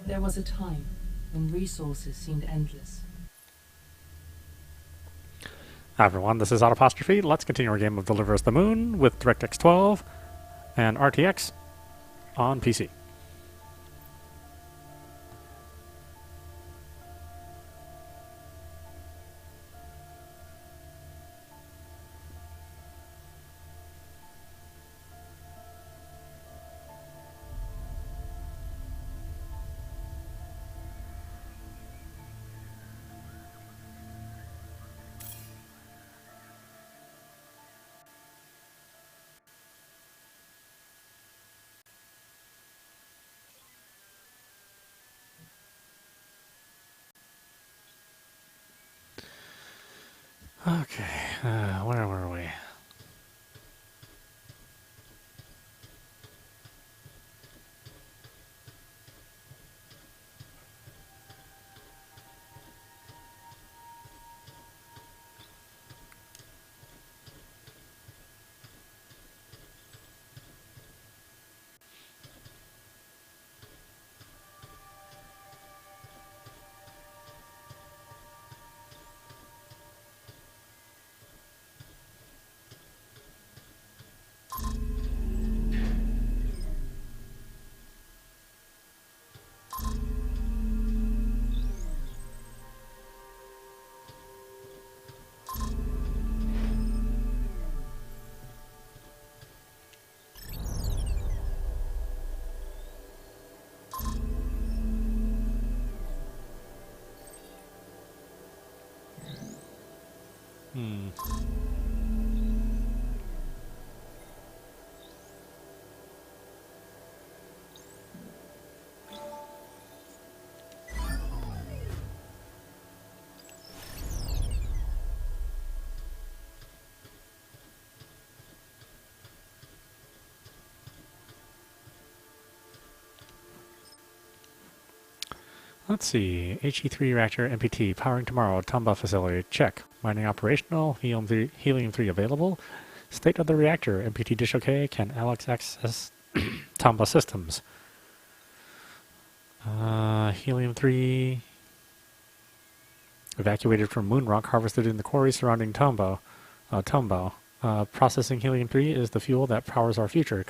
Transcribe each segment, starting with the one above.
There was a time when resources seemed endless. Hi everyone, this is audap. Let's continue our game of Deliver Us the Moon with DirectX 12 and RTX on PC. Okay, where were we? Let's see. HE3 reactor MPT powering tomorrow. Tomba facility. Check. Mining operational. Helium-3 available. State of the reactor. MPT dish OK. Can Alex access Tomba systems? Helium-3 evacuated from moon rock harvested in the quarry surrounding Tomba. Processing helium-3 is the fuel that powers our future.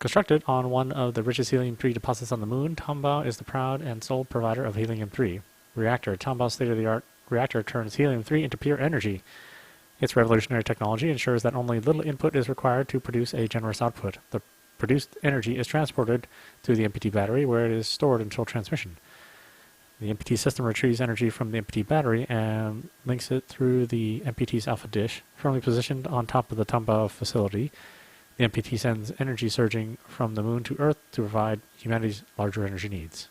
Constructed on one of the richest helium-3 deposits on the moon, Tomba is the proud and sole provider of helium-3. Reactor. Tomba's state-of-the-art reactor turns helium-3 into pure energy. Its revolutionary technology ensures that only little input is required to produce a generous output. The produced energy is transported to the MPT battery, where it is stored until transmission. The MPT system retrieves energy from the MPT battery and links it through the MPT's alpha dish, firmly positioned on top of the Tomba facility. The MPT sends energy surging from the moon to Earth to provide humanity's larger energy needs.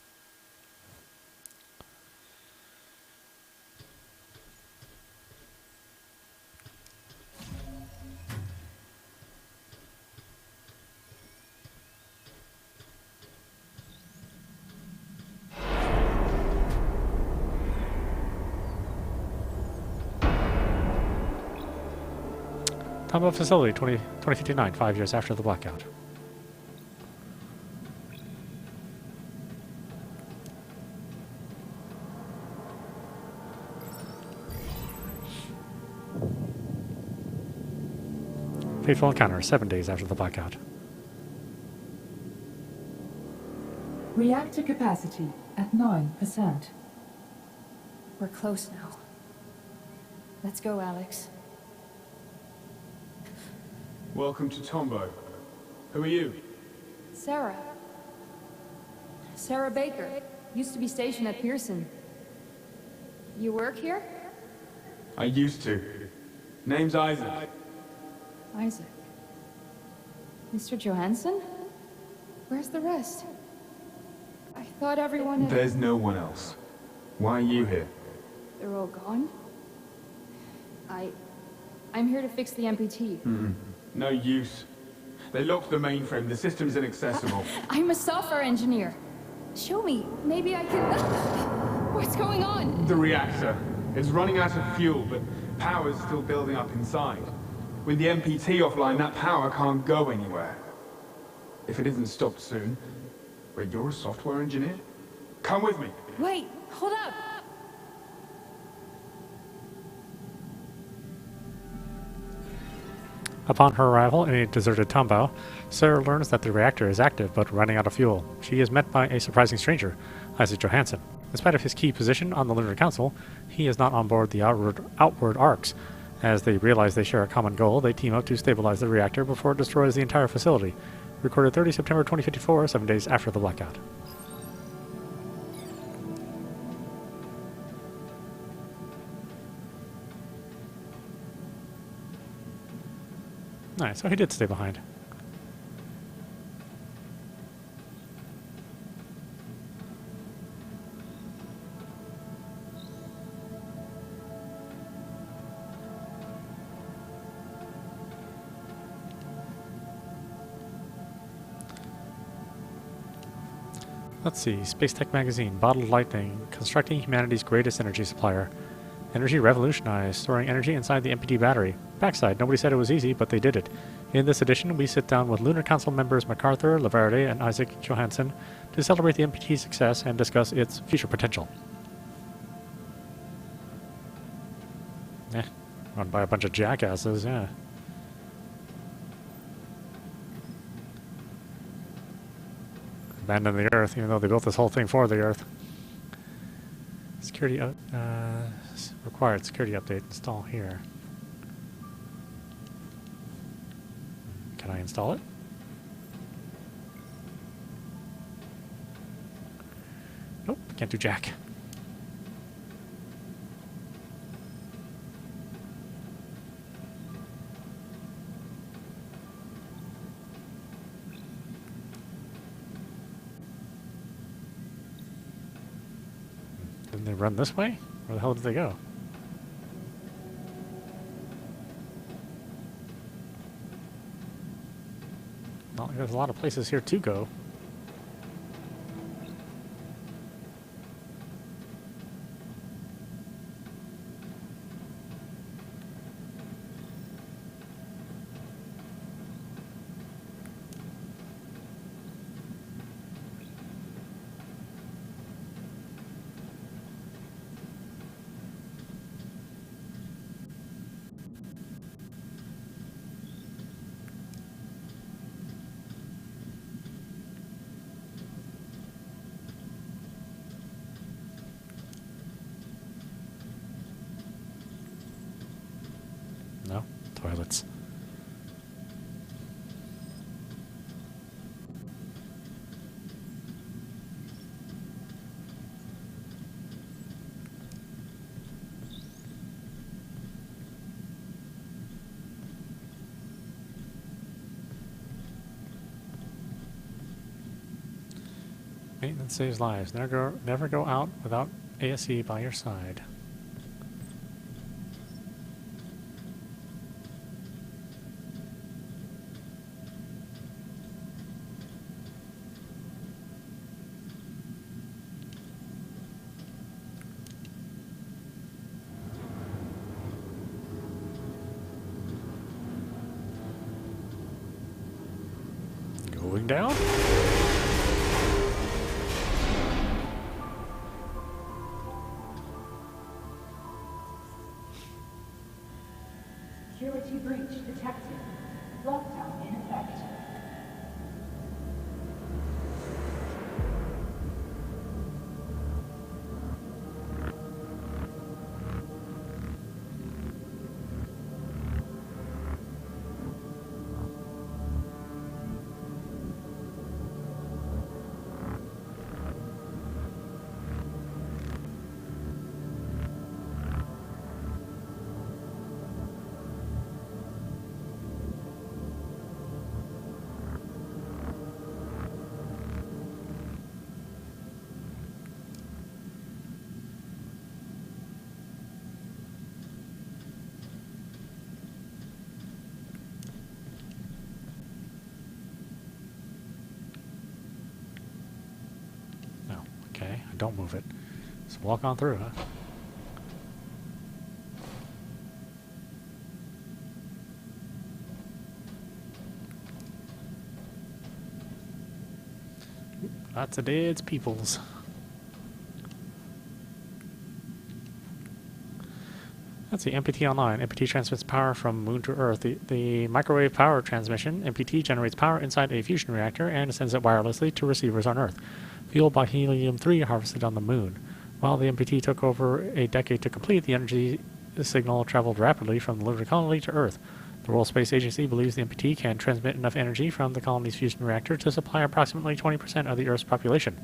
Tomba facility, 2059, 5 years after the blackout. Fateful encounter, 7 days after the blackout. Reactor capacity at 9%. We're close now. Let's go, Alex. Welcome to Tombo. Who are you? Sarah. Sarah Baker. Used to be stationed at Pearson. You work here? I used to. Name's Isaac. Isaac. Mr. Johansson? Where's the rest? I thought everyone had... There's no one else. Why are you here? They're all gone? I'm here to fix the MPT. No use. They locked the mainframe. The system's inaccessible. I'm a software engineer. Show me. Maybe I can... What's going on? The reactor. It's running out of fuel, but power's still building up inside. With the MPT offline, that power can't go anywhere. If it isn't stopped soon, Wait, you're a software engineer? Come with me. Wait, hold up! Upon her arrival in a deserted Tombao, Sarah learns that the reactor is active but running out of fuel. She is met by a surprising stranger, Isaac Johansson. In spite of his key position on the Lunar Council, he is not on board the outward arcs. As they realize they share a common goal, they team up to stabilize the reactor before it destroys the entire facility. Recorded 30 September 2054, 7 days after the blackout. Nice, so he did stay behind. Let's see, Space Tech Magazine, Bottled Lightning, constructing humanity's greatest energy supplier. Energy revolutionized, storing energy inside the MPT battery. Backside, nobody said it was easy, but they did it. In this edition, we sit down with Lunar Council members MacArthur, Laverde, and Isaac Johansson to celebrate the MPT's success and discuss its future potential. Run by a bunch of jackasses, yeah. Abandon the Earth, even though they built this whole thing for the Earth. Security required security update. Install here. Can I install it? Nope, can't do jack. Didn't they run this way? Where the hell did they go? Well, there's a lot of places here to go. No? Toilets. Maintenance saves lives. Never go out without ASE by your side. Going down? Security breach detected. Lockdown in effect. Okay, don't move it. So walk on through, huh? Lots of dead peoples. Let's see, MPT online. MPT transmits power from Moon to Earth. The microwave power transmission, MPT, generates power inside a fusion reactor and sends it wirelessly to receivers on Earth, fueled by helium-3 harvested on the Moon. While the MPT took over a decade to complete, the energy signal traveled rapidly from the lunar colony to Earth. The World Space Agency believes the MPT can transmit enough energy from the colony's fusion reactor to supply approximately 20% of the Earth's population.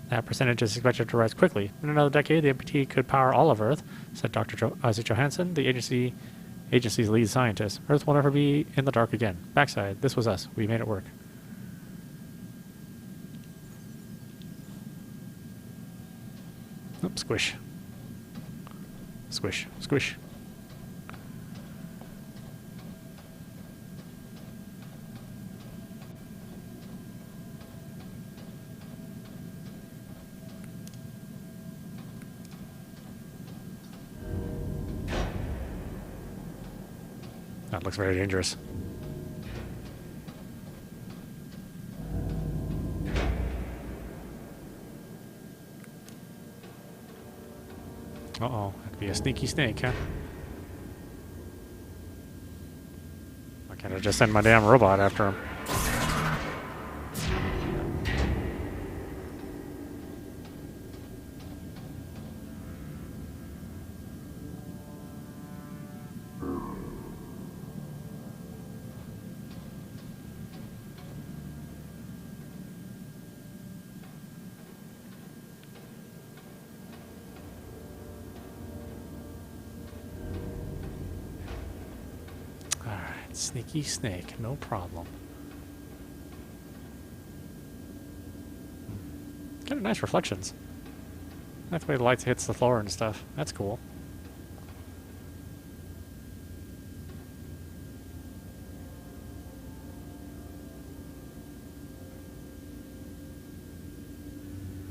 That percentage is expected to rise quickly. In another decade, the MPT could power all of Earth, said Dr. Isaac Johansson, the agency's lead scientist. Earth will never be in the dark again. Backside, this was us. We made it work. Oop, squish. Squish, squish. That looks very dangerous. Uh-oh, that'd be a sneaky snake, huh? Why can't I just send my damn robot after him? Sneaky snake, no problem. Kind of nice reflections. That's the way the light hits the floor and stuff. That's cool.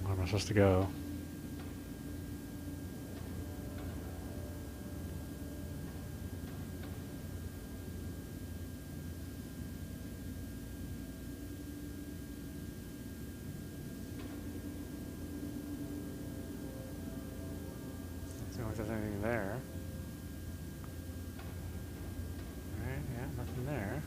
Where am I supposed to go? If there's anything there. Alright, yeah, nothing there.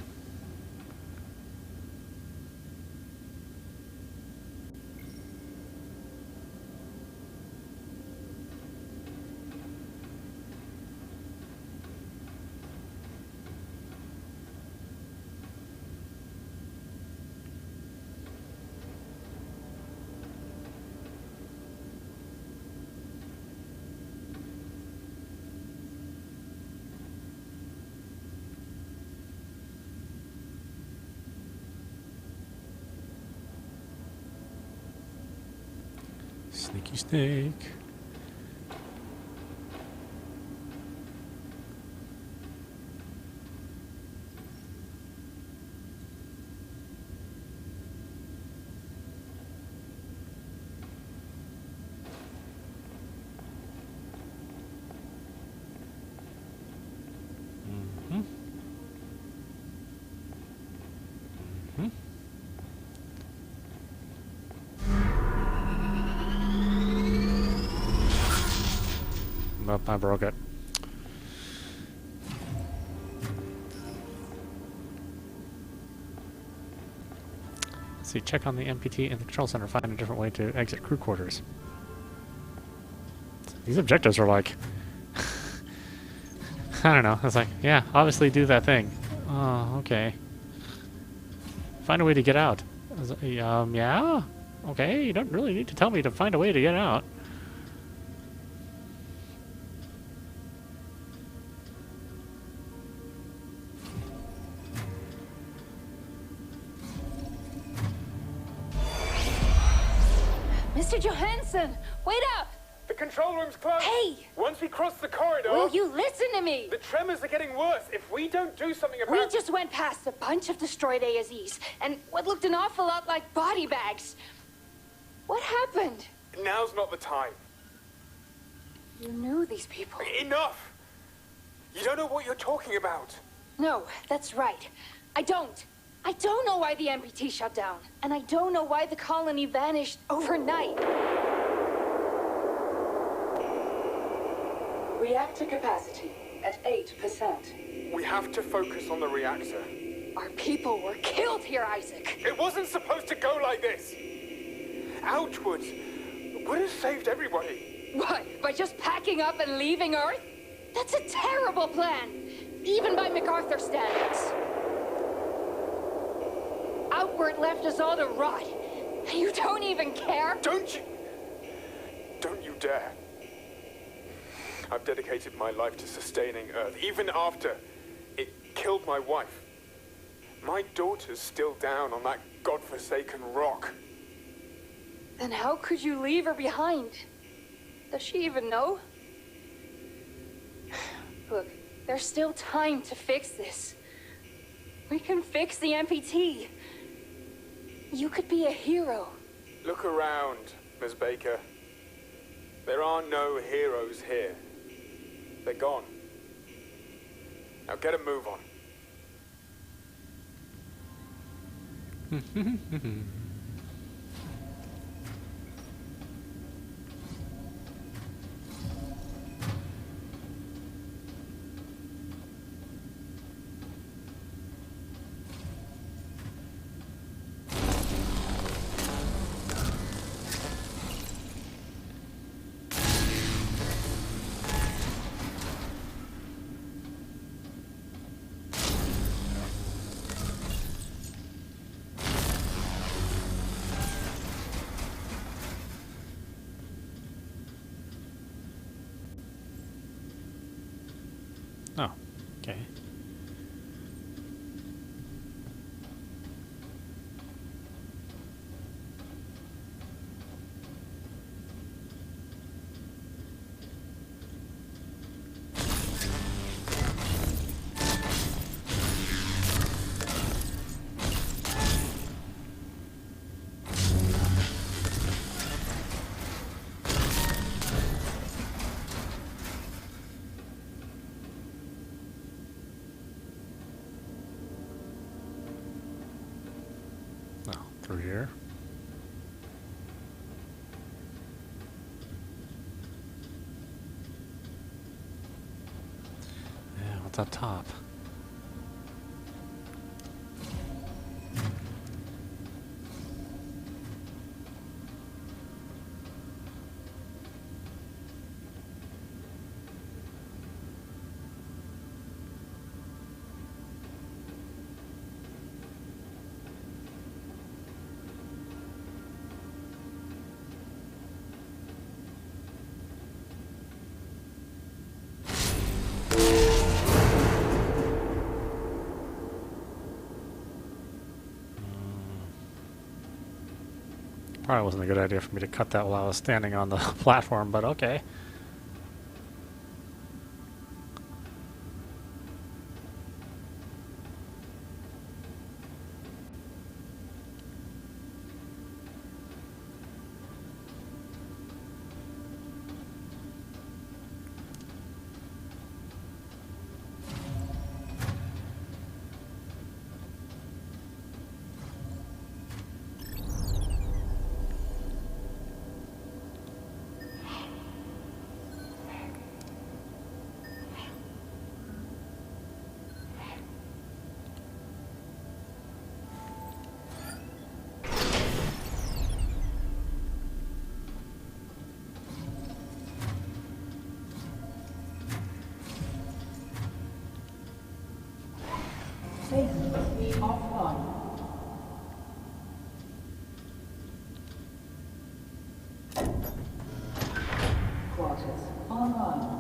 Sneaky snake. Mm-hmm. Mm-hmm. Nope, I broke it. Let's see, check on the MPT in the control center, find a different way to exit crew quarters. These objectives are like... I don't know, it's like, yeah, obviously do that thing. Oh, okay. Find a way to get out. Yeah? Okay, you don't really need to tell me to find a way to get out. Mr. Johansson, wait up! The control room's closed. Hey! Once we cross the corridor... Will you listen to me? The tremors are getting worse. If we don't do something about... We just went past a bunch of destroyed ASEs, and what looked an awful lot like body bags. What happened? Now's not the time. You knew these people. Enough! You don't know what you're talking about. No, that's right. I don't. I don't know why the MPT shut down, and I don't know why the colony vanished overnight. Reactor capacity at 8%. We have to focus on the reactor. Our people were killed here, Isaac. It wasn't supposed to go like this. Outwards would have saved everybody. What, by just packing up and leaving Earth? That's a terrible plan, even by MacArthur standards. Outward left us all to rot. You don't even care? Don't you dare. I've dedicated my life to sustaining Earth, even after it killed my wife. My daughter's still down on that godforsaken rock. Then how could you leave her behind? Does she even know? Look, there's still time to fix this. We can fix the MPT. You could be a hero. Look around, Ms. Baker. There are no heroes here. They're gone. Now get a move on. Oh, okay. Through here. Yeah, what's up top? Probably wasn't a good idea for me to cut that while I was standing on the platform, but okay. Stations offline. Quarters online.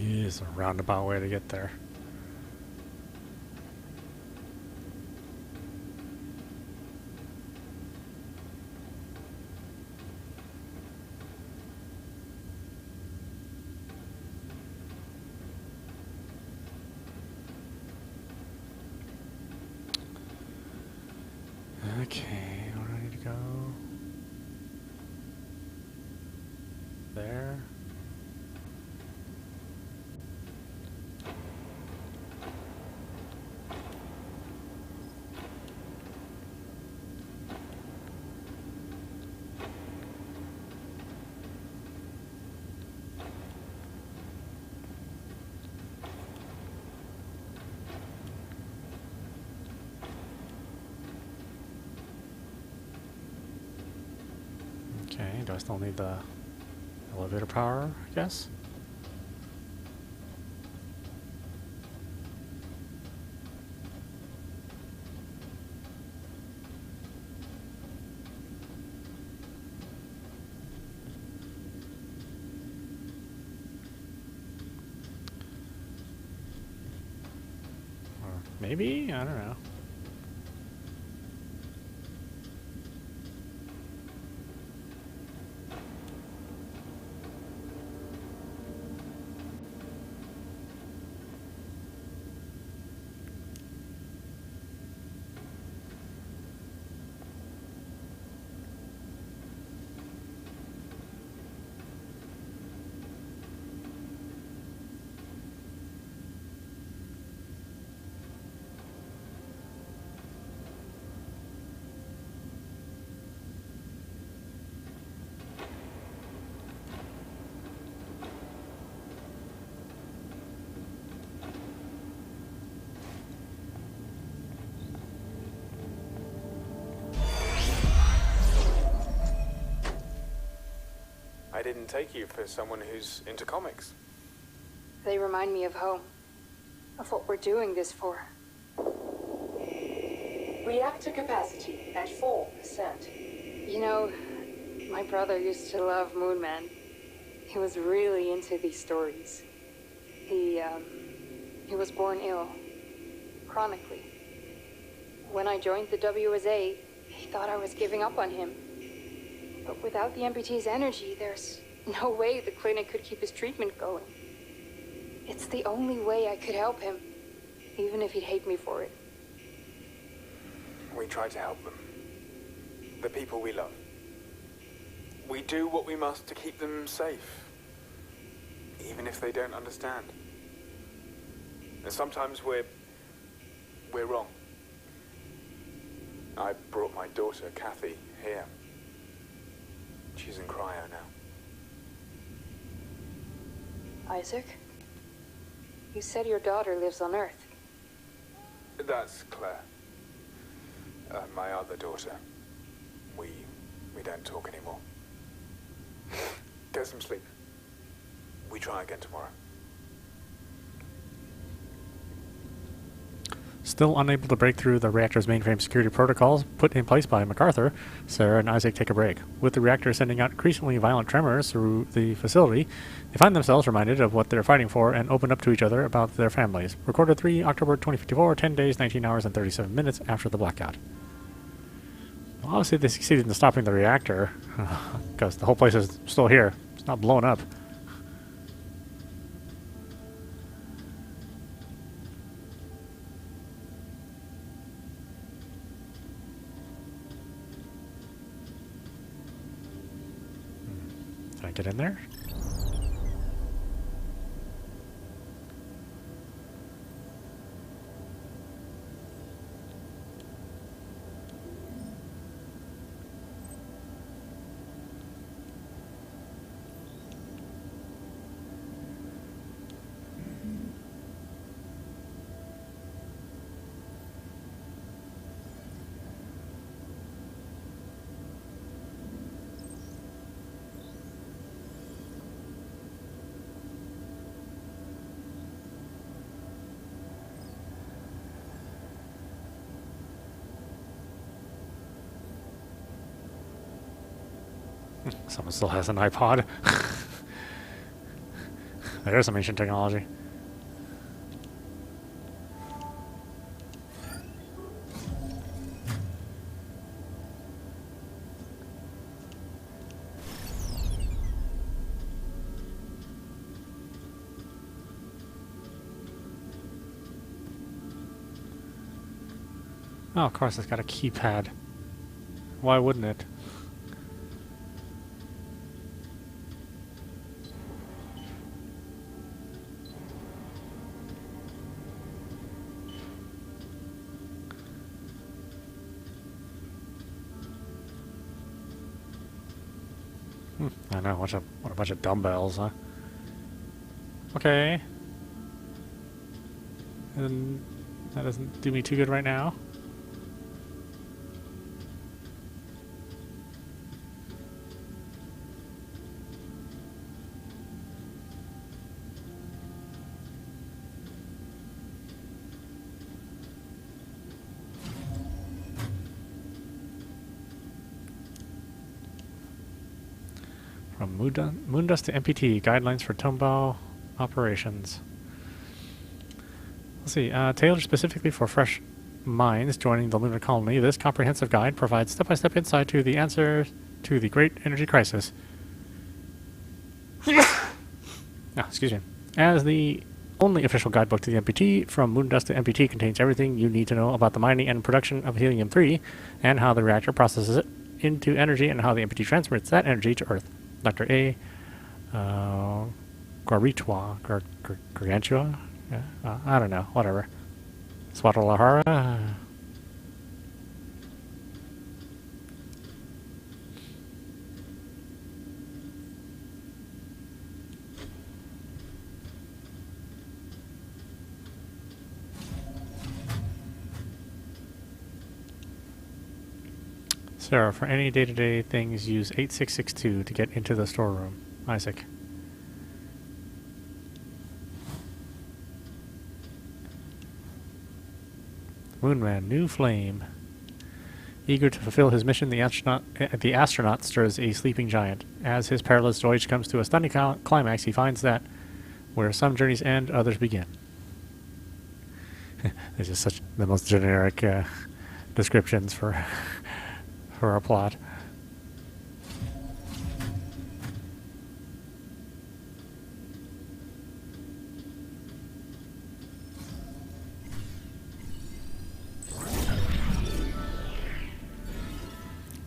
Is a roundabout way to get there. Okay, where do I need to go? There. Okay, do I still need the elevator power, I guess? Or maybe? I don't know. I didn't take you for someone who's into comics. They remind me of home. Of what we're doing this for. Reactor capacity at 4%. You know, my brother used to love Moon Man. He was really into these stories. He was born ill. Chronically. When I joined the WSA, he thought I was giving up on him. But without the MPT's energy, there's no way the clinic could keep his treatment going. It's the only way I could help him, even if he'd hate me for it. We try to help them. The people we love. We do what we must to keep them safe. Even if they don't understand. And sometimes we're wrong. I brought my daughter, Kathy, here. She's in cryo now. Isaac? You said your daughter lives on Earth. That's Claire. My other daughter. We don't talk anymore. Get some sleep. We try again tomorrow. Still unable to break through the reactor's mainframe security protocols put in place by MacArthur, Sarah and Isaac take a break. With the reactor sending out increasingly violent tremors through the facility, they find themselves reminded of what they're fighting for and open up to each other about their families. Recorded 3 October 2054, 10 days, 19 hours, and 37 minutes after the blackout. Well, obviously they succeeded in stopping the reactor, because the whole place is still here. It's not blown up. Can I get in there? Someone still has an iPod. There's some ancient technology. Oh, of course, it's got a keypad. Why wouldn't it? I know, what a bunch of dumbbells, huh? Okay. And that doesn't do me too good right now. From Moondust to MPT, guidelines for Tomball operations. Let's see, tailored specifically for fresh minds joining the lunar colony, this comprehensive guide provides step-by-step insight to the answer to the great energy crisis. Excuse me. As the only official guidebook to the MPT, From Moondust to MPT contains everything you need to know about the mining and production of helium-3 and how the reactor processes it into energy and how the MPT transmits that energy to Earth. Dr. A. Gargantua? I don't know, whatever. Swatalahara? Sarah, for any day-to-day things, use 8662 to get into the storeroom. Isaac. Moonman, new flame. Eager to fulfill his mission, the astronaut stirs a sleeping giant. As his perilous voyage comes to a stunning climax, he finds that where some journeys end, others begin. This is such the most generic descriptions for for our plot.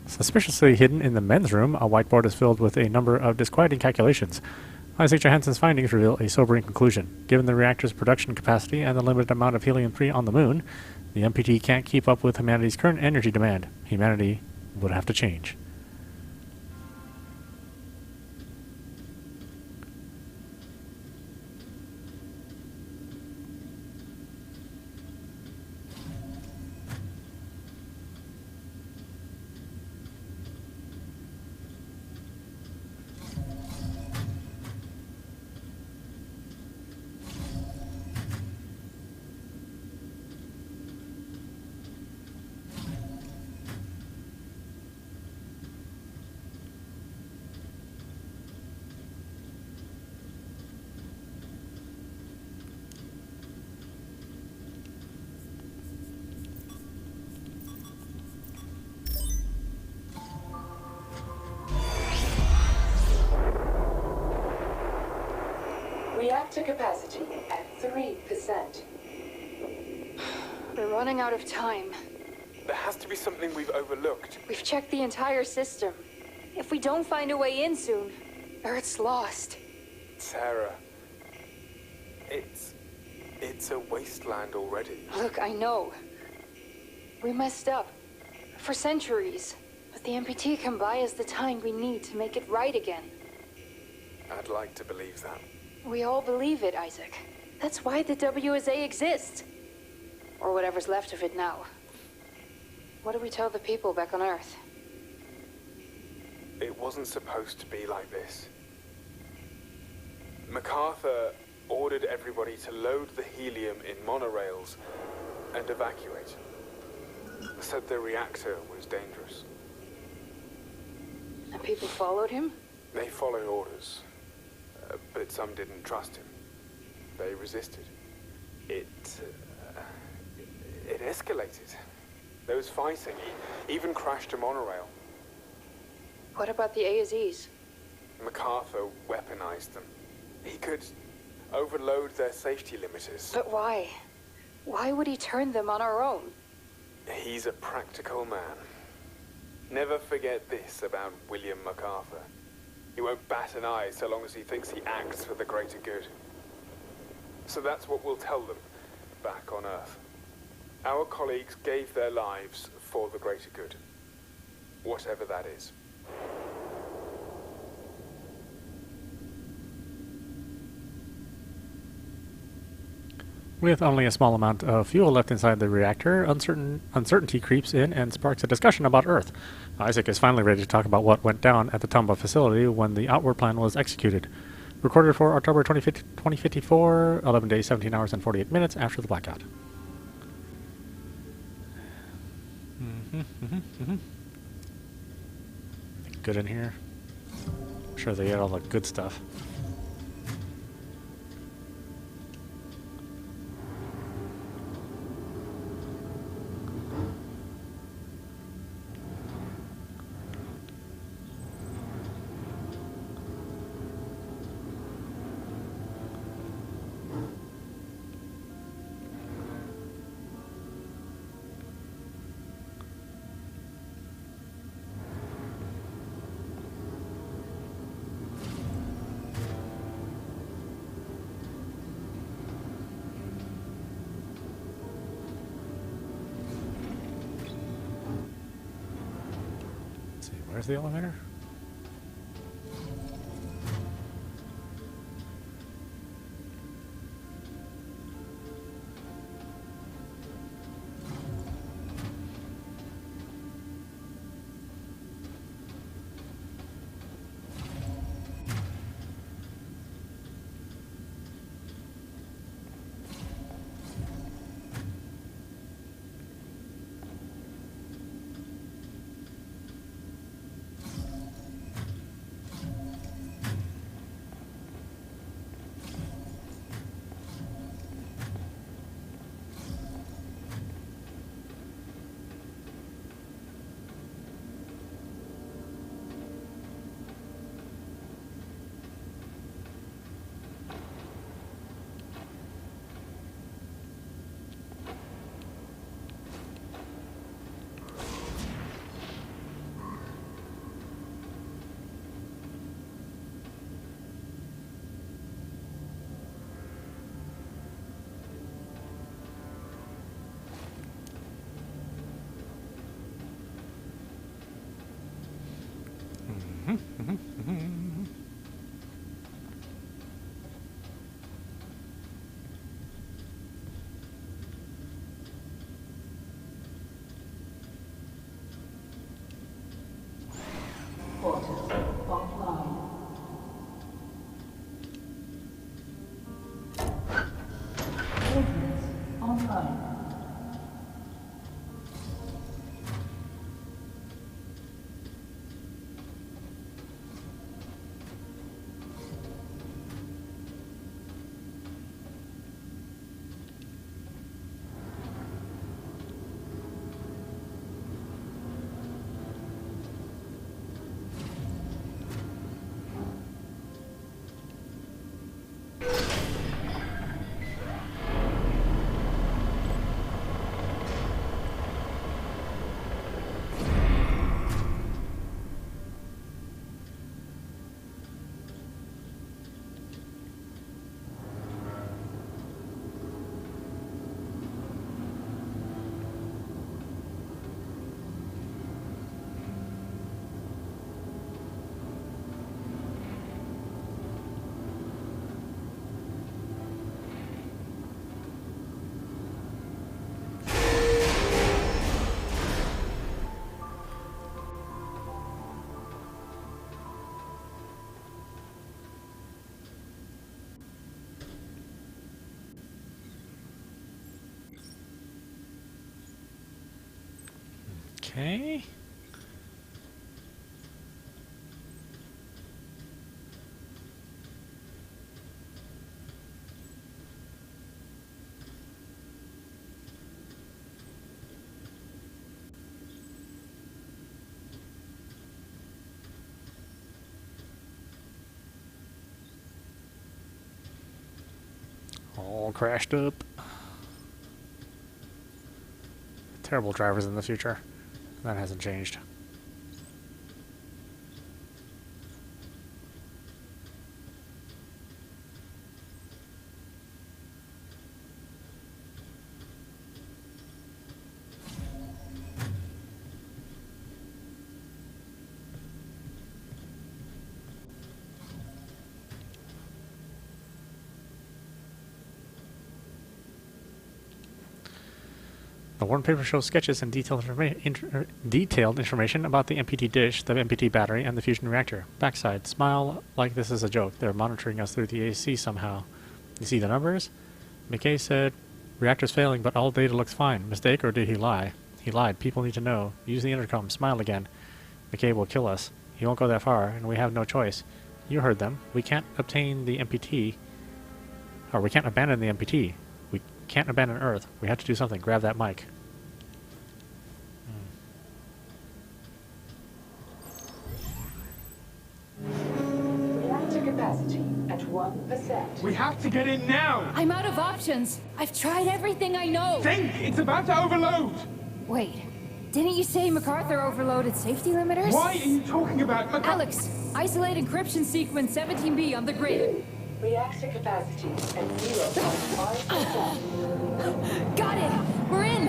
Suspiciously hidden in the men's room, a whiteboard is filled with a number of disquieting calculations. Isaac Johansson's findings reveal a sobering conclusion. Given the reactor's production capacity and the limited amount of helium-3 on the moon, the MPT can't keep up with humanity's current energy demand. Humanity would have to change. Reactor capacity at 3%. We're running out of time. There has to be something we've overlooked. We've checked the entire system. If we don't find a way in soon, Earth's lost. Sarah, it's a wasteland already. Look, I know. We messed up. For centuries. But the MPT can buy us the time we need to make it right again. I'd like to believe that. We all believe it, Isaac. That's why the WSA exists. Or whatever's left of it now. What do we tell the people back on Earth? It wasn't supposed to be like this. MacArthur ordered everybody to load the helium in monorails and evacuate. Said the reactor was dangerous. And people followed him? They followed orders. But some didn't trust him. They resisted. It escalated. There was fighting. He even crashed a monorail. What about the ASEs? MacArthur weaponized them. He could overload their safety limiters. But why? Why would he turn them on our own? He's a practical man. Never forget this about William MacArthur. He won't bat an eye so long as he thinks he acts for the greater good. So that's what we'll tell them back on Earth. Our colleagues gave their lives for the greater good. Whatever that is. With only a small amount of fuel left inside the reactor, uncertainty creeps in and sparks a discussion about Earth. Isaac is finally ready to talk about what went down at the Tomba facility when the outward plan was executed. Recorded for October 2054, 11 days, 17 hours, and 48 minutes after the blackout. Good in here. I'm sure they get all the good stuff. Where's the elevator? Portal offline. Ordnance online. Okay. All crashed up. Terrible drivers in the future. That hasn't changed. The worn paper shows sketches and detailed information about the MPT dish, the MPT battery, and the fusion reactor. Backside, smile like this is a joke. They're monitoring us through the AC somehow. You see the numbers? McKay said, reactor's failing, but all data looks fine. Mistake, or did he lie? He lied. People need to know. Use the intercom. Smile again. McKay will kill us. He won't go that far, and we have no choice. You heard them. We can't obtain the MPT, or we can't abandon the MPT. We can't abandon Earth. We have to do something. Grab that mic. Reactor capacity at 1%. We have to get in now! I'm out of options. I've tried everything I know. Think! It's about to overload! Wait, didn't you say MacArthur overloaded safety limiters? Why are you talking about Alex, isolate encryption sequence 17B on the grid. Reactor capacity at 0.5%. Got it! We're in!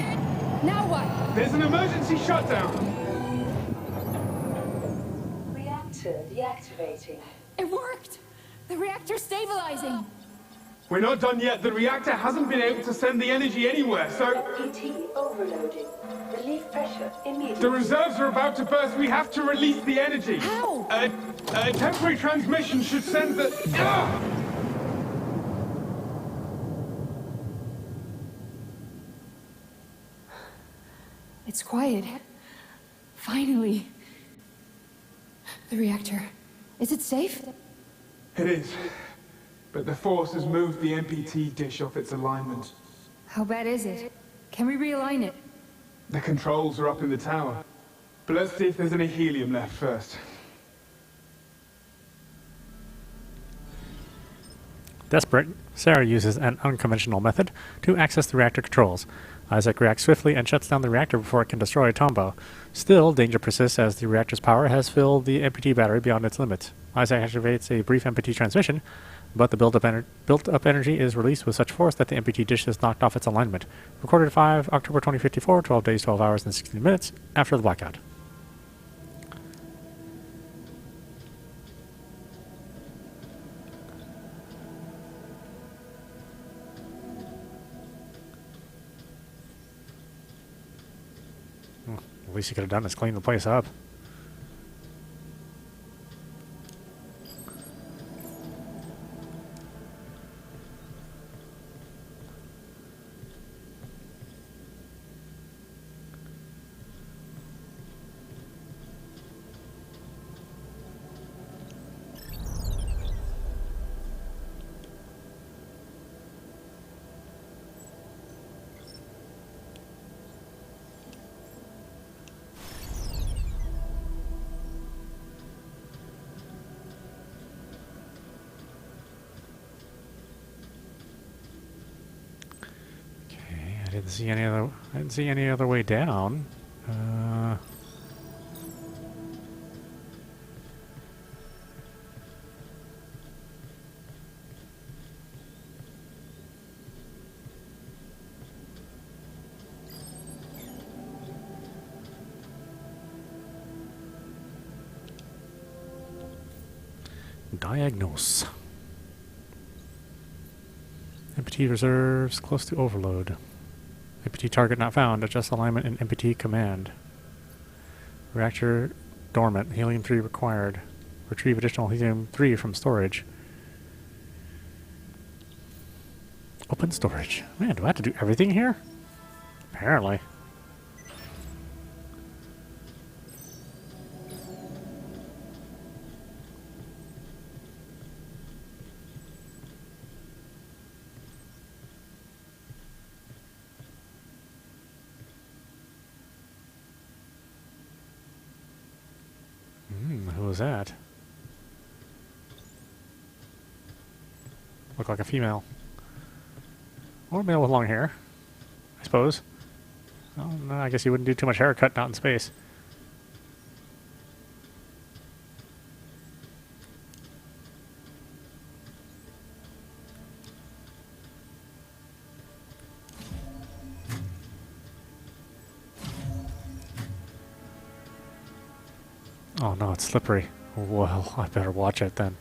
Now what? There's an emergency shutdown! Reactor deactivating. It worked! The reactor's stabilizing! We're not done yet. The reactor hasn't been able to send the energy anywhere, so... PT overloading. Relief pressure immediately. The reserves are about to burst. We have to release the energy. How? A temporary transmission should send the... It's quiet. Finally. The reactor. Is it safe? It is. But the force has moved the MPT dish off its alignment. How bad is it? Can we realign it? The controls are up in the tower. But let's see if there's any helium left first. Desperate, Sarah uses an unconventional method to access the reactor controls. Isaac reacts swiftly and shuts down the reactor before it can destroy Tombaugh. Still, danger persists as the reactor's power has filled the MPT battery beyond its limits. Isaac activates a brief MPT transmission, but the built-up energy is released with such force that the MPT dish is knocked off its alignment. Recorded 5 October 2054, 12 days, 12 hours, and 16 minutes after the blackout. At least you could have done is clean the place up. I didn't see any other way down. Diagnose. MPT reserves close to overload. MPT target not found. Adjust alignment in MPT command. Reactor dormant. Helium-3 required. Retrieve additional helium-3 from storage. Open storage. Man, do I have to do everything here? Apparently. Who was that? Looked like a female. Or a male with long hair, I suppose. Oh, no, I guess you wouldn't do too much haircut out in space. Oh no, it's slippery. Well, I better watch it then.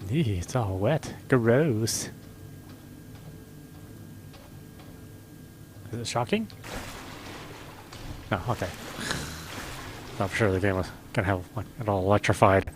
Eee, it's all wet. Gross. Is it shocking? No, okay. I'm sure the game was gonna have like, it all electrified.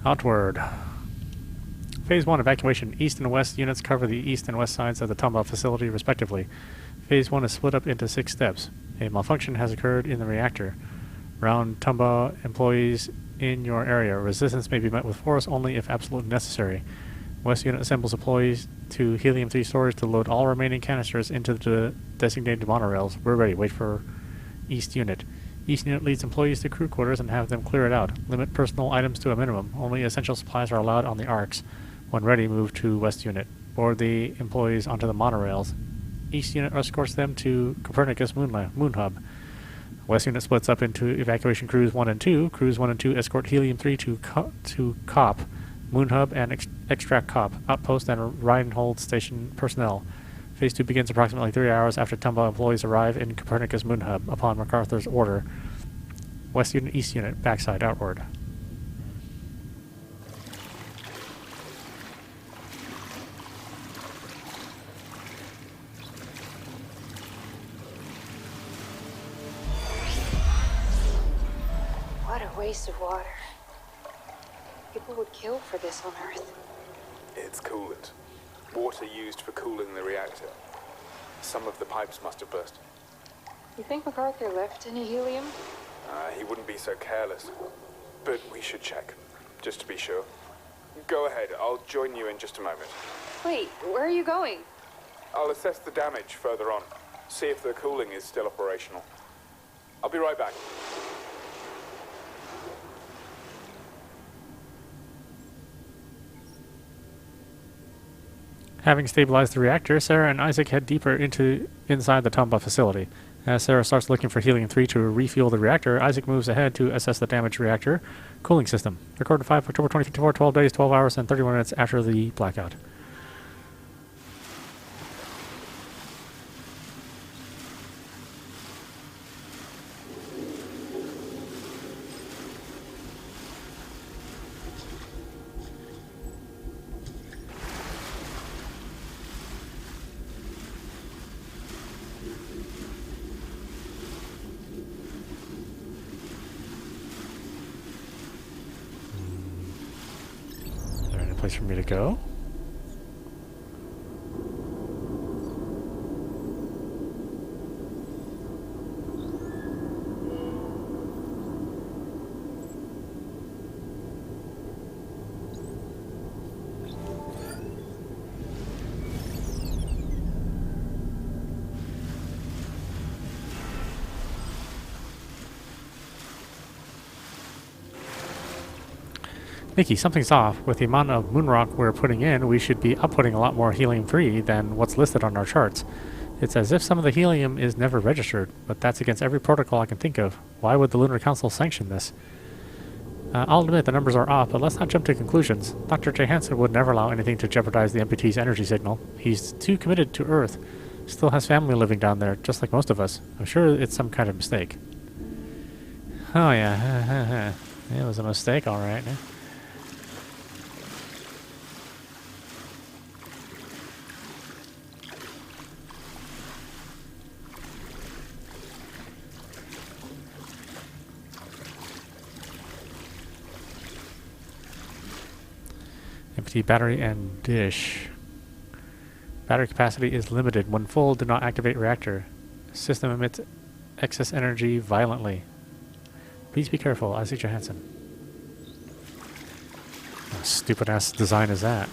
Outward. Phase 1 evacuation. East and west units cover the east and west sides of the Tombaugh facility, respectively. Phase 1 is split up into 6 steps. A malfunction has occurred in the reactor. Round Tombaugh employees in your area. Resistance may be met with force only if absolutely necessary. West unit assembles employees to helium-3 storage to load all remaining canisters into the designated monorails. We're ready. Wait for East unit. East unit leads employees to crew quarters and have them clear it out. Limit personal items to a minimum. Only essential supplies are allowed on the arcs. When ready, move to West unit. Board the employees onto the monorails. East unit escorts them to Copernicus Moon Hub. West unit splits up into evacuation crews 1 and 2. Crews 1 and 2 escort helium-3 to COP, Moon Hub, and extract COP, outpost and Reinhold station personnel. Phase 2 begins approximately 3 hours after Tombaugh employees arrive in Copernicus Moon Hub upon MacArthur's order. West unit, East unit, backside outward. What a waste of water. People would kill for this on Earth. It's coolant. Water used for cooling the reactor. Some of the pipes must have burst. You think MacArthur left any helium? He wouldn't be so careless. But we should check, just to be sure. Go ahead, I'll join you in just a moment. Wait, where are you going? I'll assess the damage further on, see if the cooling is still operational. I'll be right back. Having stabilized the reactor, Sarah and Isaac head deeper inside the Tombaugh facility. As Sarah starts looking for helium-3 to refuel the reactor, Isaac moves ahead to assess the damaged reactor cooling system. Recorded 5 October 2054, 12 days, 12 hours, and 31 minutes after the blackout. Place for me to go. Nikki, something's off. With the amount of moon rock we're putting in, we should be outputting a lot more helium-3 than what's listed on our charts. It's as if some of the helium is never registered, but that's against every protocol I can think of. Why would the Lunar Council sanction this? I'll admit the numbers are off, but let's not jump to conclusions. Dr. Johansson would never allow anything to jeopardize the amputee's energy signal. He's too committed to Earth. Still has family living down there, just like most of us. I'm sure it's some kind of mistake. Oh yeah, it was a mistake, alright. Empty battery and dish. Battery capacity is limited. When full, do not activate reactor. System emits excess energy violently. Please be careful, Isaac Johansson. What stupid ass design is that?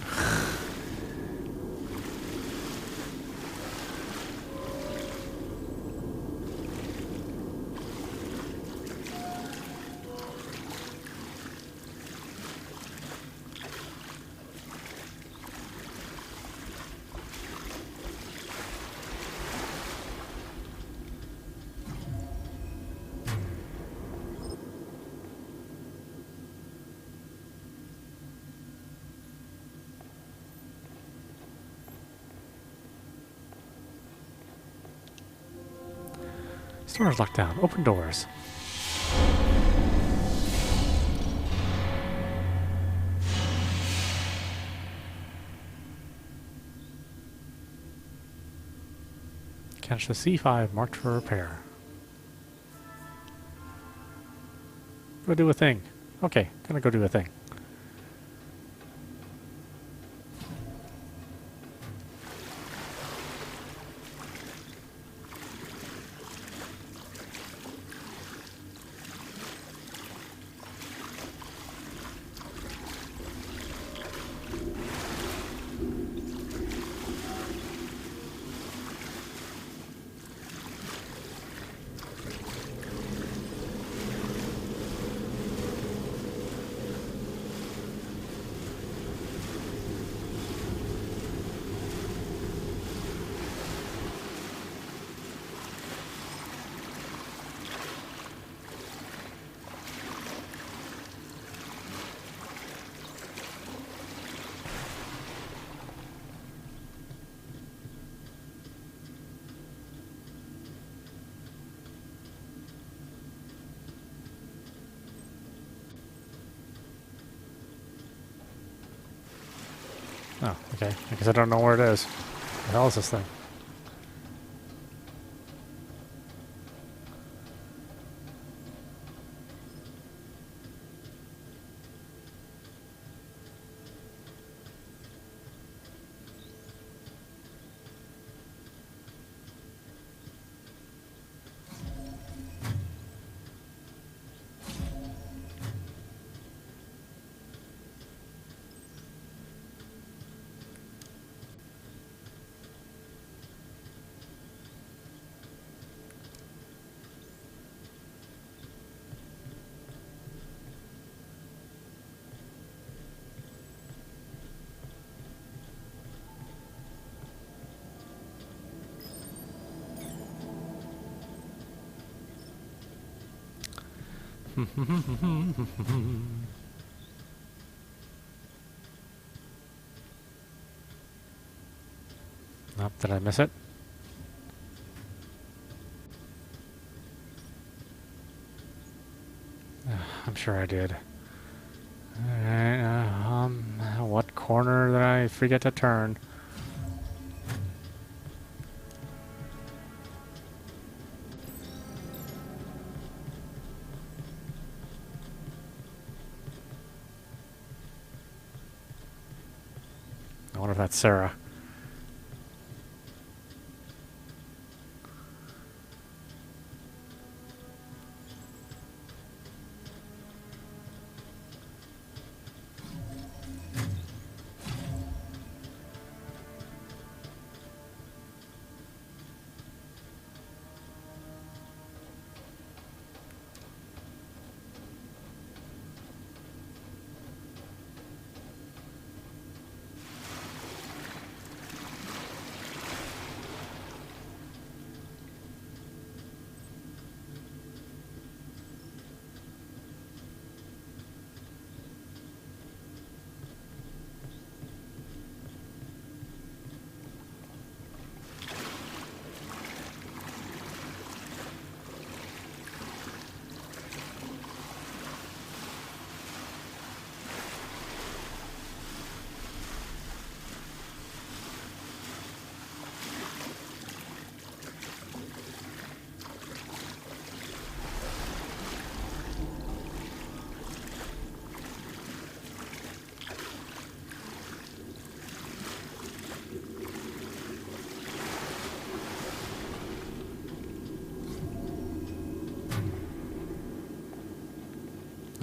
Doors locked down. Open doors. Catch the C5 marked for repair. Go do a thing. Okay, gonna go do a thing. Oh, okay. I guess I don't know where it is. What the hell is this thing? Nope, did I miss it? I'm sure I did. What corner did I forget to turn? I wonder if that's Sarah.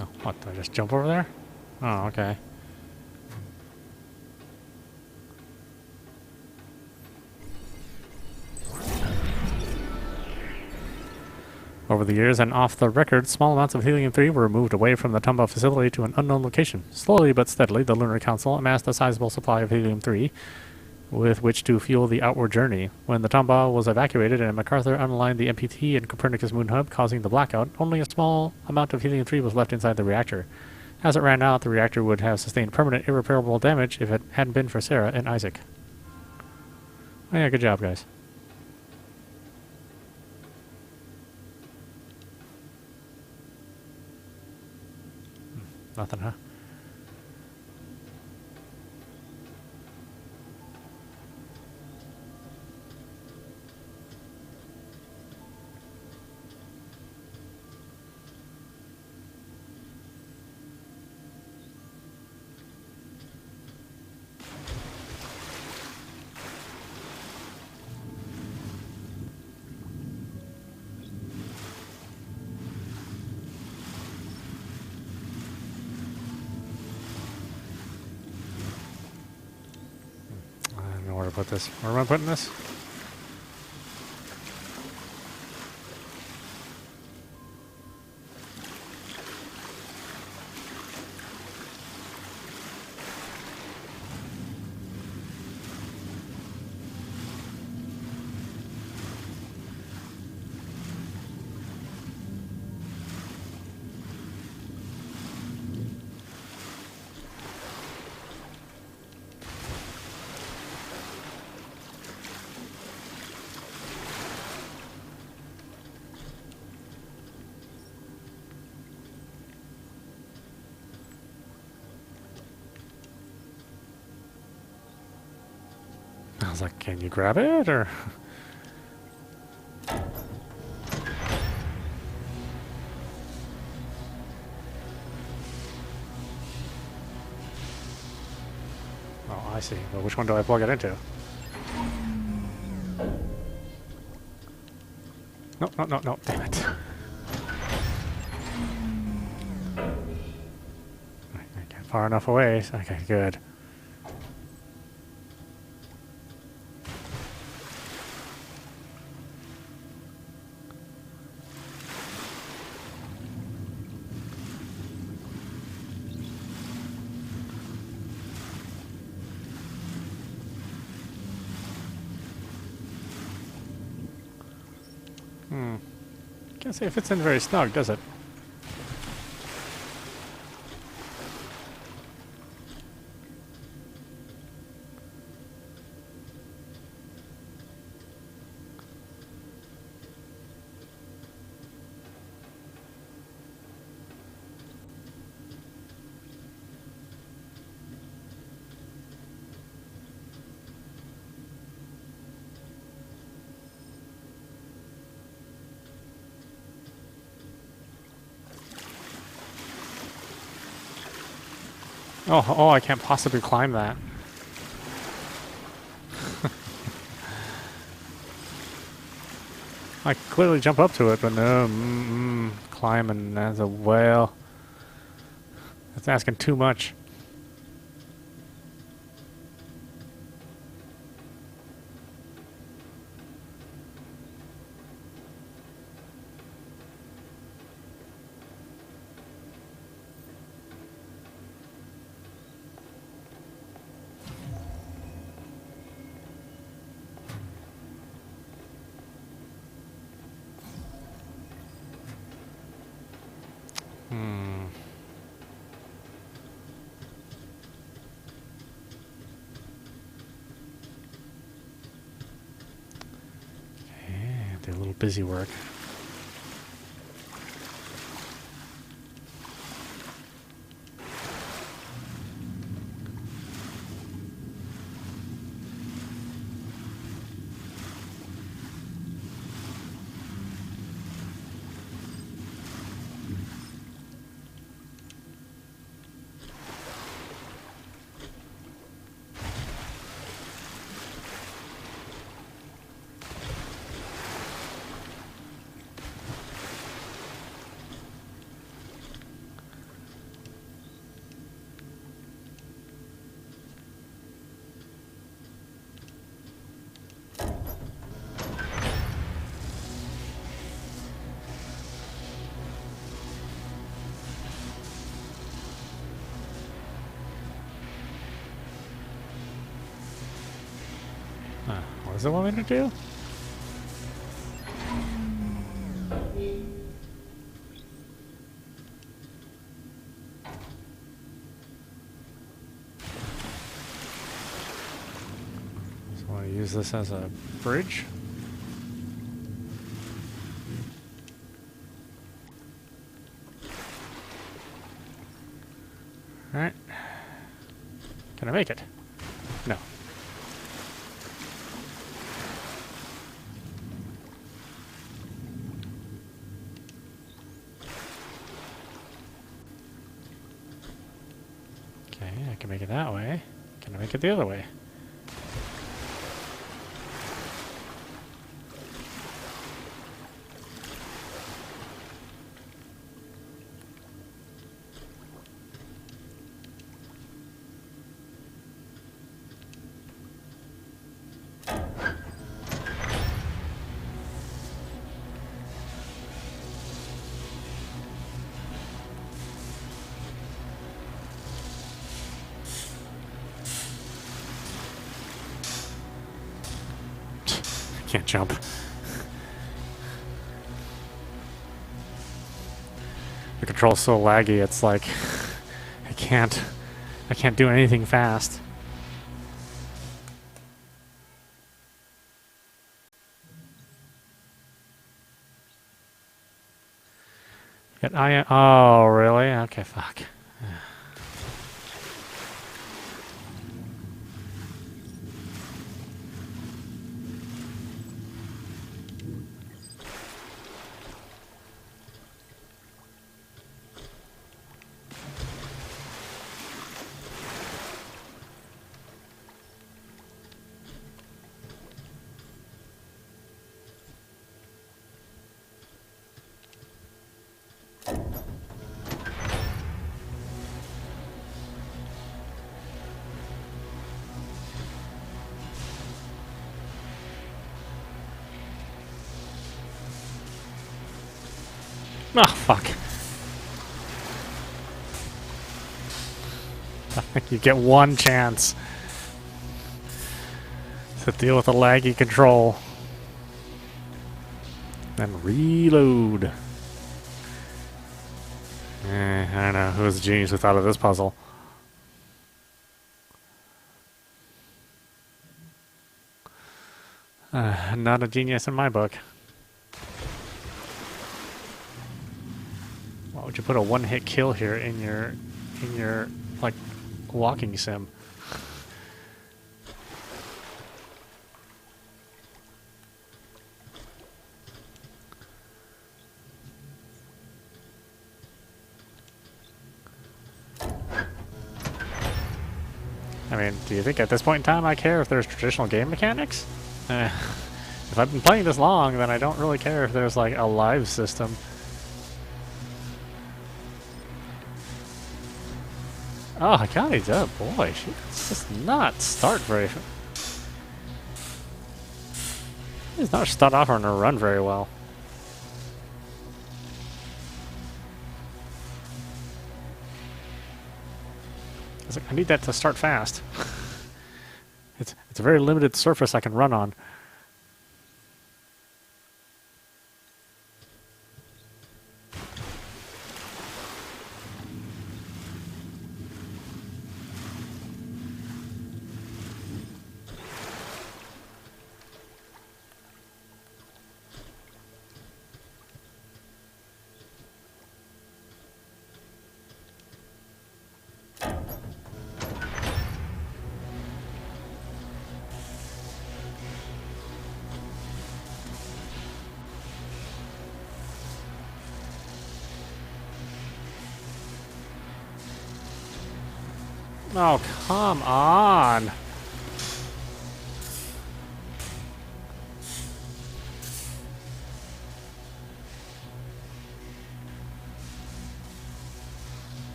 Oh, what? Do I just jump over there? Oh, okay. Over the years and off the record, small amounts of helium-3 were moved away from the Tombaugh facility to an unknown location. Slowly but steadily, the Lunar Council amassed a sizable supply of helium-3 with which to fuel the outward journey. When the Tombaugh was evacuated and MacArthur unaligned the MPT and Copernicus moon hub, causing the blackout, only a small amount of helium-3 was left inside the reactor. As it ran out, the reactor would have sustained permanent, irreparable damage if it hadn't been for Sarah and Isaac. Oh yeah, good job, guys. Nothing, huh? I don't know where to put this. Where am I putting this? I was like, can you grab it, or? Oh, I see. Well, which one do I plug it into? No, no, no, no, damn it. I get far enough away. Okay, good. Can't say it fits in very snug, does it? Oh, I can't possibly climb that. I could clearly jump up to it, but no, climbing as a whale. That's asking too much. A little busy work. What does it want me to do? So I want to use this as a bridge. Alright. Can I make it? No. Okay, I can make it that way. Can I make it the other way? Can't jump. The control's so laggy, it's like I can't do anything fast. Yet oh really? Okay, fuck. Oh, fuck. You get one chance to deal with a laggy control. Then reload. I don't know. Who was the genius who thought of this puzzle? Not a genius in my book. Why would you put a one-hit kill here in your like walking sim? I mean, do you think at this point in time I care if there's traditional game mechanics? If I've been playing this long, then I don't really care if there's like a live system. Oh, God, he's up, boy. She does not start very. He does not start off on a run very well. I was like, I need that to start fast. It's a very limited surface I can run on. Oh, come on.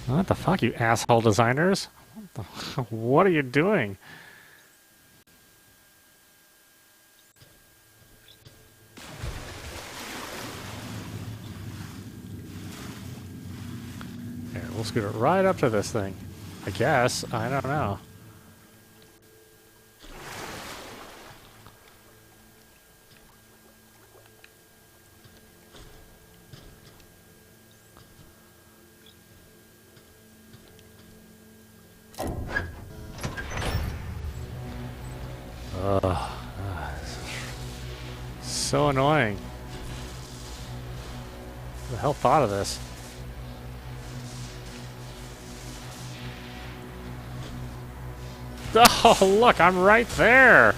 What the fuck, you asshole designers? What are you doing? Here, we'll scoot it right up to this thing. I guess. I don't know. So annoying. The the hell thought of this? Oh, look, I'm right there!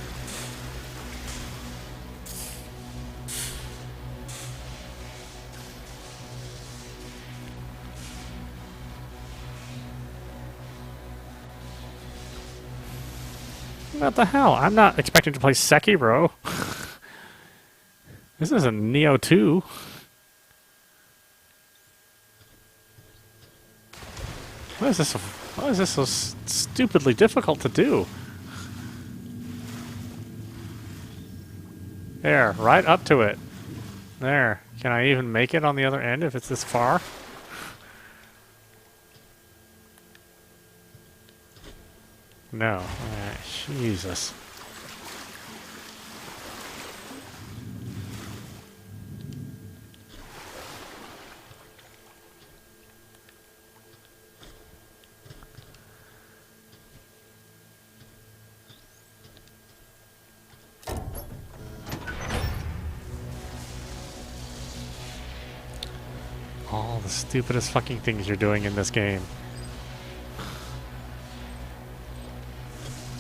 What the hell? I'm not expecting to play Sekiro. This isn't Neo 2. Why is this so stupidly difficult to do? There, right up to it. There. Can I even make it on the other end if it's this far? No. Jesus. All the stupidest fucking things you're doing in this game.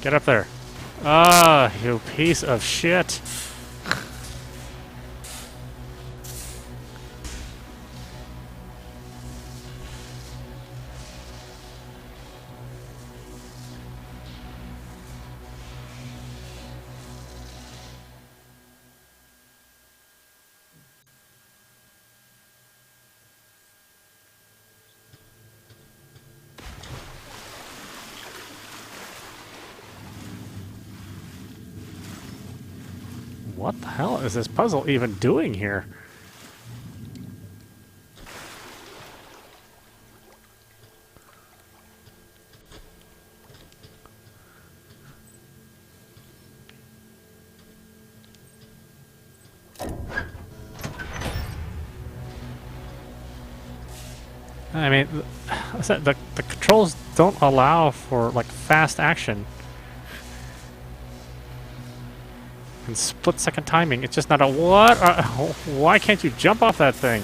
Get up there. Ah, you piece of shit. What the hell is this puzzle even doing here? I mean, the controls don't allow for like fast action and split-second timing. It's just not a what? Why can't you jump off that thing?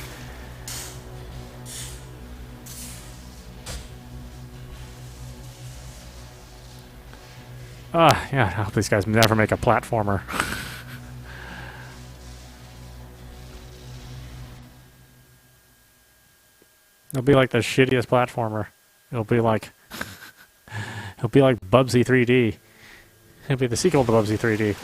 Yeah. I hope these guys never make a platformer. It'll be like the shittiest platformer. It'll be like Bubsy 3D. It'll be the sequel to Bubsy 3D.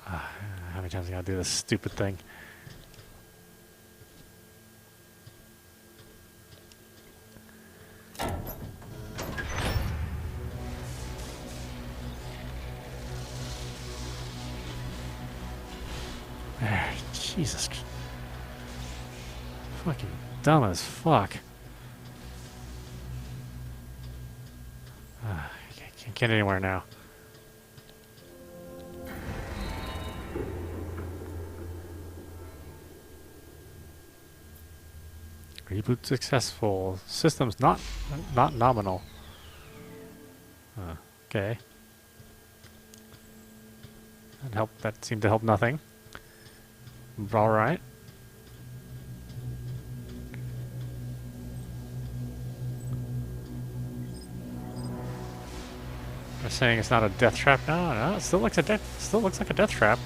How many times I gotta do this stupid thing? Jesus. Fucking dumb as fuck. Can't get anywhere now. Reboot successful. Systems not nominal. Okay. That seemed to help nothing. All right. They're saying it's not a death trap. No, it still looks like a death trap.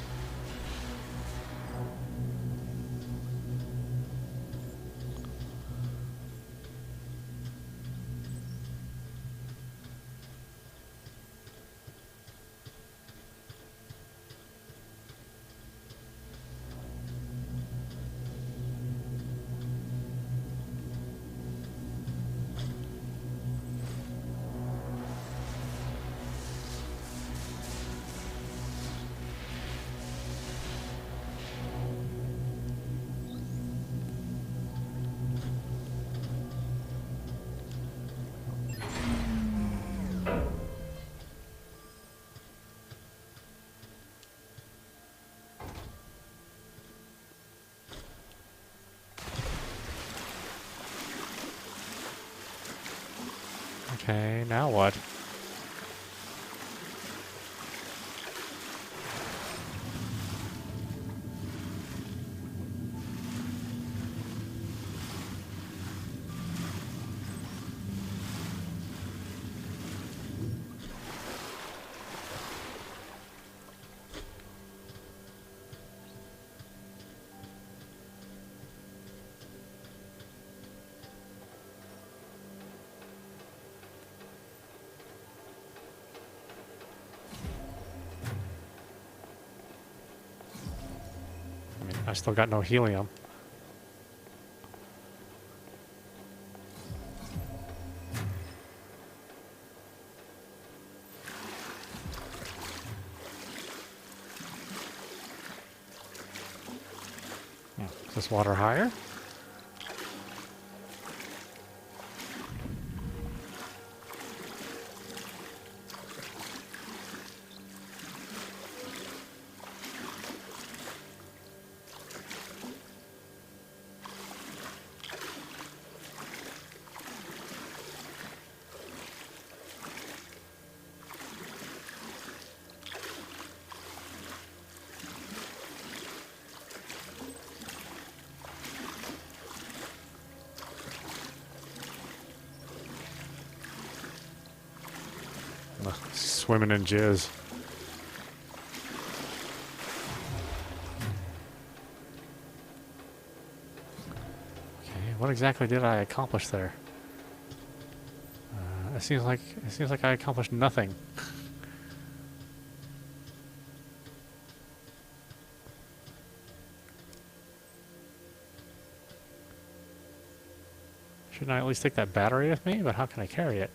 Okay, now what? I still got no helium. Is this water higher? Ugh, swimming in jizz. Okay, what exactly did I accomplish there? It seems like I accomplished nothing. Shouldn't I at least take that battery with me? But how can I carry it?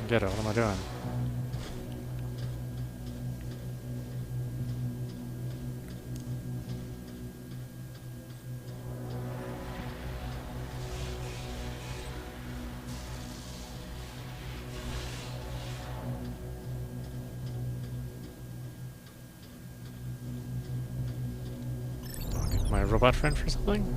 Get it, what am I doing? My robot friend for something?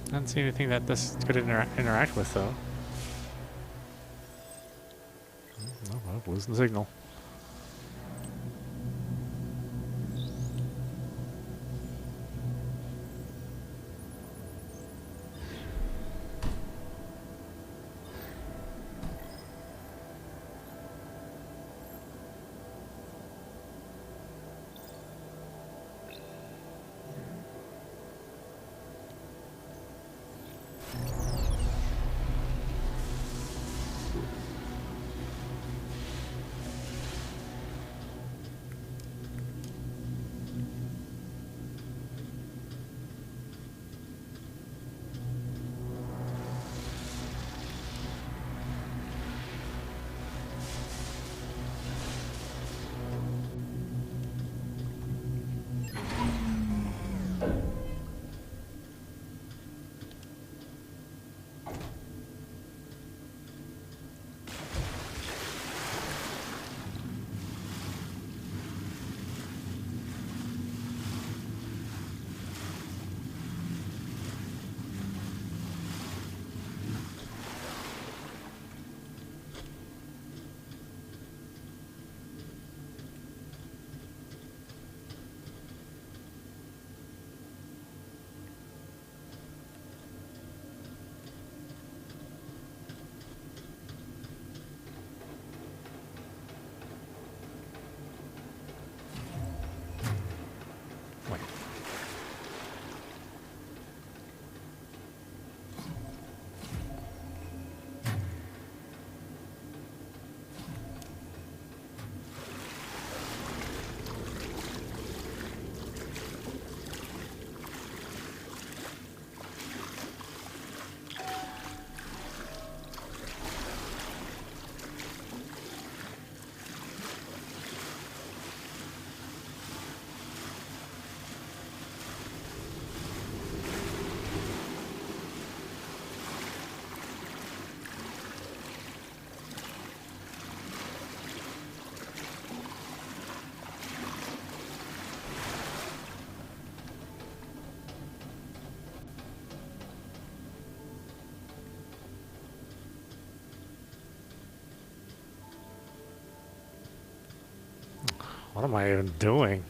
I don't see anything that this could interact with, though. Oh, well, losing the signal. Wait. What am I even doing?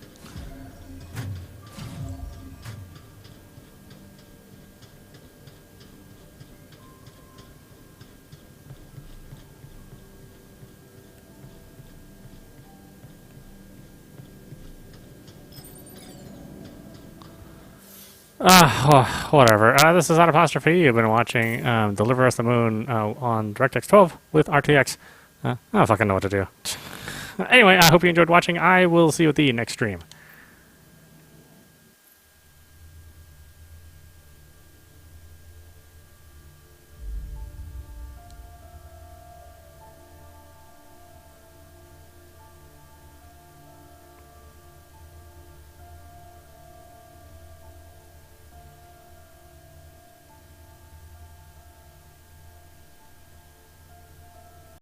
Whatever. This is Apostrophe. You've been watching Deliver Us the Moon on DirectX 12 with RTX. I don't fucking know what to do. Anyway, I hope you enjoyed watching. I will see you at the next stream.